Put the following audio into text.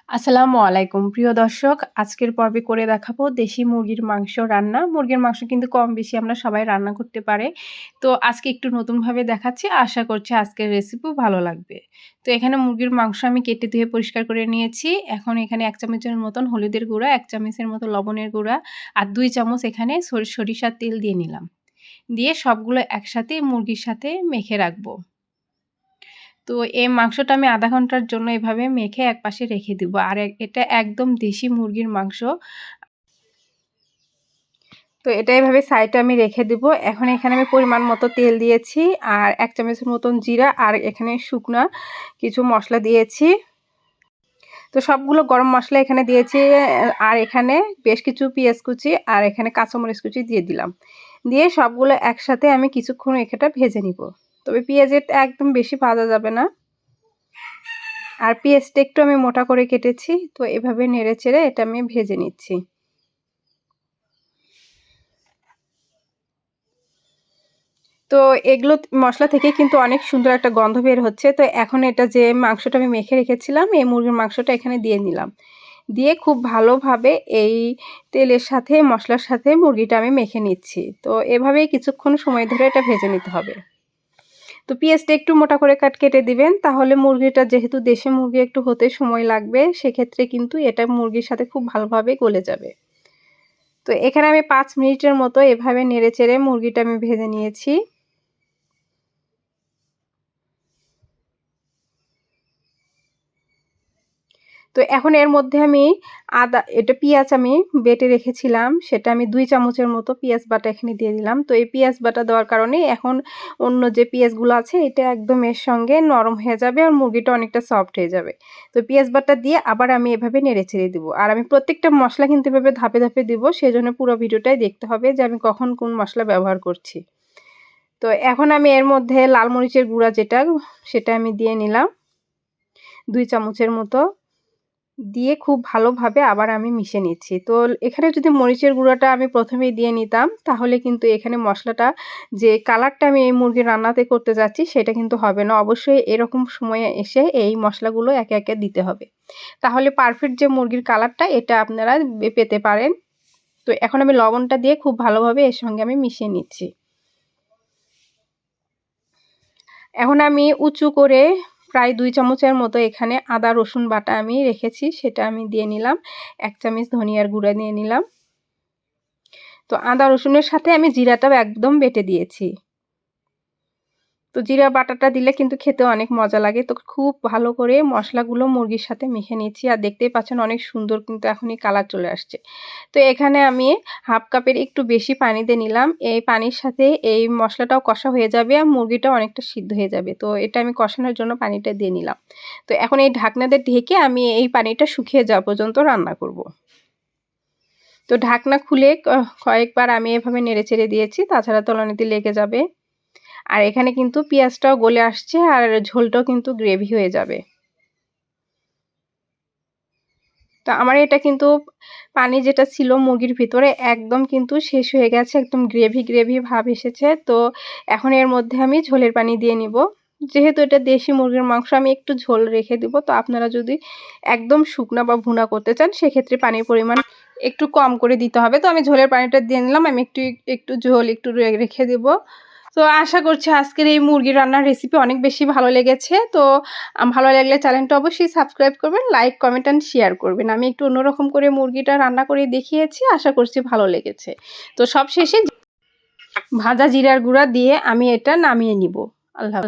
আসসালামু আলাইকুম প্রিয় দর্শক, আজকের পর্বে করে দেখাবো দেশি মুরগির মাংস রান্না। মুরগির মাংস কিন্তু কম বেশি আমরা সবাই রান্না করতে পারি। তো আজকে একটু নতুনভাবে দেখাচ্ছি। আশা করছি আজকের রেসিপিও ভালো লাগবে। তো এখানে মুরগির মাংস আমি কেটে ধুয়ে পরিষ্কার করে নিয়েছি। এখন এখানে ১ চামচের মতন হলুদের গুঁড়া, ১ চামচের মতো লবণের গুঁড়া আর ২ চামচ এখানে সরিষার তেল দিয়ে নিলাম। দিয়ে সবগুলো একসাথে মুরগির সাথে মেখে রাখবো। তো এই মাংসটা আমি ০.৫ ঘন্টার জন্য এভাবে মেখে একপাশে রেখে দিব। আর এটা একদম দেশি মুরগির মাংস। তো এটা এভাবে সাইডে আমি রেখে দিব। এখন এখানে আমি পরিমাণ মতো তেল দিয়েছি আর ১ চামচের মতন জিরা আর এখানে শুকনা কিছু মসলা দিয়েছি। তো সবগুলো গরম মসলা এখানে দিয়েছি আর এখানে বেশ কিছু পেঁয়াজ কুচি আর এখানে কাঁচামরিচ কুচি দিয়ে দিলাম। দিয়ে সবগুলো একসাথে আমি কিছুক্ষণ এটা ভেজে নিব। তবে পেঁয়াজটা একদম বেশি ভাজা যাবে না। আর পেঁয়াজটা একটু আমি মোটা করে কেটেছি। তো এভাবে নেড়েচেড়ে এটা আমি ভেজে নিচ্ছি। তো এগুলো মসলা থেকে কিন্তু অনেক সুন্দর একটা গন্ধ বের হচ্ছে। তো এখন এটা যে মাংসটা আমি মেখে রেখেছিলাম, এই মুরগির মাংসটা এখানে দিয়ে নিলাম। দিয়ে খুব ভালোভাবে এই তেলের সাথে মসলার সাথে মুরগিটা আমি মেখে নিচ্ছি। তো এভাবেই কিছুক্ষণ সময় ধরে এটা ভেজে নিতে হবে। তো পেঁয়াজটা একটু মোটা করে কেটে দিবেন, তাহলে মুরগিটা যেহেতু দেশি মুরগি একটু হতে সময় লাগবে, সেক্ষেত্রে কিন্তু এটা মুরগির সাথে খুব ভালোভাবে গলে যাবে। তো এখানে আমি ৫ মিনিটের মতো এভাবে নেড়েচেড়ে মুরগিটা আমি ভেজে নিয়েছি। তো এখন এর মধ্যে আমি পেঁয়াজ আমি বেটে রেখেছিলাম, সেটা আমি ২ চামচের মতো পেঁয়াজ বাটা এখানে দিয়ে দিলাম। তো এই পেঁয়াজ বাটা দেওয়ার কারণে এখন অন্য যে পেঁয়াজগুলো আছে এটা একদম এর সঙ্গে নরম হয়ে যাবে আর মুরগিটা অনেকটা সফট হয়ে যাবে। তো পেঁয়াজ বাটা দিয়ে আবার আমি এভাবে নেড়েচেড়ে দিব। আর আমি প্রত্যেকটা মসলা কিন্তু এভাবে ধাপে ধাপে দিব, সেজন্য পুরো ভিডিওটাই দেখতে হবে যে আমি কখন কোন মসলা ব্যবহার করছি। তো এখন আমি এর মধ্যে লাল মরিচের গুঁড়া সেটা আমি দিয়ে নিলাম ২ চামচের মতো। দিয়ে খুব ভালোভাবে আবার আমি মিশিয়ে নিচ্ছি। তো এখানে যদি মরিচের গুঁড়াটা আমি প্রথমেই দিয়ে নিতাম, তাহলে কিন্তু এখানে মসলাটা যে কালারটা আমি এই মুরগির রান্নাতে করতে যাচ্ছি সেটা কিন্তু হবে না। অবশ্যই এরকম সময়ে এসে এই মসলাগুলো একে একে দিতে হবে। তাহলে পারফেক্ট যে মুরগির কালারটা এটা আপনারা পেতে পারেন। তো এখন আমি লবণটা দিয়ে খুব ভালোভাবে এর সঙ্গে আমি মিশিয়ে নিচ্ছি। এখন আমি উঁচু করে প্রায় ২ চামচের মতো এখানে আদা রসুন বাটা আমি রেখেছি, সেটা আমি দিয়ে নিলাম। ১ চামচ ধনিয়ার গুঁড়া দিয়ে নিলাম। তো আদা রসুনের সাথে আমি জিরাটাও একদম বেটে দিয়েছি। তো জিরা বাটাটা দিলে কিন্তু খেতে অনেক মজা লাগে। তো খুব ভালো করে মসলাগুলো মুরগির সাথে মেখে নিয়েছি। আর দেখতেই পাচ্ছেন অনেক সুন্দর কিন্তু এখনই কালার চলে আসছে। তো এখানে আমি ১/২ কাপের একটু বেশি পানি দিয়ে নিলাম। এই পানির সাথে এই মসলাটাও কষা হয়ে যাবে আর মুরগিটাও অনেকটা সিদ্ধ হয়ে যাবে। তো এটা আমি কষানোর জন্য পানিটা দিয়ে নিলাম। তো এখন এই ঢাকনা দিয়ে ঢেকে আমি এই পানিটা শুকিয়ে যাওয়া পর্যন্ত রান্না করব। তো ঢাকনা খুলে কয়েকবার আমি এভাবে নেড়েচেড়ে দিয়েছি, তাছাড়া তলানিতে লেগে যাবে। আর এখানে কিন্তু পেঁয়াজটাও গলে আসছে আর ঝোলটাও কিন্তু গ্রেভি হয়ে যাবে। তো আমার এটা কিন্তু পানি যেটা ছিল মুরগির ভিতরে একদম কিন্তু শেষ হয়ে গেছে। একদম গ্রেভি ভাব এসেছে। তো এখন এর মধ্যে আমি ঝোলের পানি দিয়ে নিব। যেহেতু এটা দেশি মুরগির মাংস আমি একটু ঝোল রেখে দিব। তো আপনারা যদি একদম শুকনা বা ভুনা করতে চান সেক্ষেত্রে পানির পরিমাণ একটু কম করে দিতে হবে। তো আমি ঝোলের পানিটা দিয়ে নিলাম। আমি একটু ঝোল রেখে দেব। তো আশা করছি আজকের এই মুরগি রান্নার রেসিপি অনেক বেশি ভালো লেগেছে। তো ভালো লাগলে চ্যানেলটা অবশ্যই সাবস্ক্রাইব করবেন, লাইক, কমেন্ট অ্যান্ড শেয়ার করবেন। আমি একটু অন্যরকম করে মুরগিটা রান্না করে দেখিয়েছি। আশা করছি ভালো লেগেছে। তো সবশেষে ভাজা জিরার গুঁড়া দিয়ে আমি এটা নামিয়ে নিব। আল্লাহ।